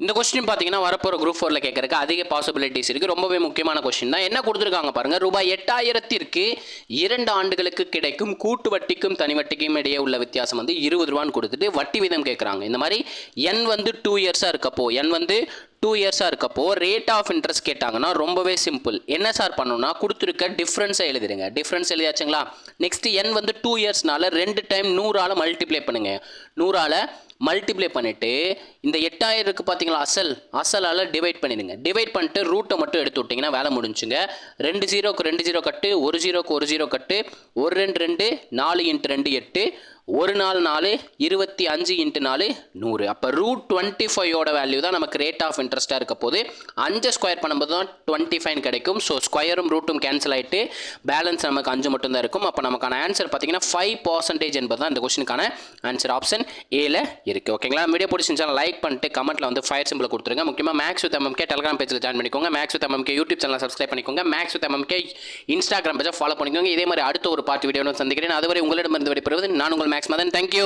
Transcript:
இந்த கொஸ்டின் பார்த்தீங்கன்னா வரப்போகிற குரூப் 4ல கேட்கறதுக்கு அதிக பாசிபிலிட்டிஸ் இருக்குது. ரொம்பவே முக்கியமான கொஸ்டின் தான். என்ன கொடுத்துருக்காங்க பாருங்கள், ரூபாய் 8000க்கு 2 ஆண்டுகளுக்கு கிடைக்கும் கூட்டு வட்டிக்கும் தனி வட்டிக்கும் இடையே உள்ள வித்தியாசம் வந்து 20 ரூபான்னு கொடுத்துட்டு வட்டி வீதம் கேட்குறாங்க. இந்த மாதிரி n வந்து 2 இயர்ஸாக இருக்கப்போ n வந்து 2 இயர்ஸாக இருக்கப்போ ரேட் ஆஃப் இன்ட்ரெஸ்ட் கேட்டாங்கன்னா ரொம்பவே சிம்பிள். என்ன சார் பண்ணணும்னா கொடுத்துருக்க டிஃப்ரென்ஸை எழுதிடுங்க. டிஃப்ரென்ஸ் எழுதியாச்சுங்களா? நெக்ஸ்ட் n வந்து 2 இயர்ஸ்னால 2 டைம் 100ஆல் மல்டிப்ளை பண்ணுங்க. 100ஆல் மல்டிப்ளை பண்ணிவிட்டு இந்த 8000க்கு பார்த்தீங்களா அசலால் டிவைட் பண்ணிடுங்க. டிவைட் பண்ணிட்டு ரூட்டை மட்டும் எடுத்து விட்டிங்கன்னா வேலை முடிஞ்சுங்க. 2 0க்கு 2 0 கட்டு, 1 0க்கு 1 0 கட்டு, 1 2 2, 4 × 2 8, 1 4 4, 25 × 4 100. அப்போ √25 வேல்யூ தான் நமக்கு ரேட் ஆஃப் இன்ட்ரெஸ்ட்டாக இருக்க போது. 5 ஸ்கொயர் பண்ணும்போது தான் 25 கிடைக்கும். ஸோ ஸ்கொயரும் ரூட்டும் கேன்சல் ஆகிட்டு பேலன்ஸ் நமக்கு 5 மட்டும் தான் இருக்கும். அப்போ நமக்கான ஆன்சர் பார்த்தீங்கன்னா 5% என்பது தான் இந்த கொஸ்டினுக்கான ஆன்சர். ஆப்ஷன் ஏல இருக்குது. ஓகேங்களா? வீடியோ பிடிச்சிருந்தா லைக் பண்ணிட்டு கமெண்ட்டில் வந்து ஃபயர் சிம்பிள் கொடுத்துருங்க. முக்கியமாக மேக்ஸ் வித் MMK டெலிகிராம் பேஜில் ஜாயின் பண்ணிக்கோங்க. Maths with MMK YouTube channel subscribe பண்ணிக்கோங்க. மேக்ஸ் வித் MMK இன்ஸ்டாகிராம் பேஜை ஃபாலோ பண்ணிக்கோங்க. இதே மாதிரி அடுத்த ஒரு பார்ட் வீடியோ சந்திக்கிறேன். அதுவரை உங்களிடமிருந்து விடைபெறுவது நான் உங்கள் மேக்ஸ் மதன். தேங்க்யூ.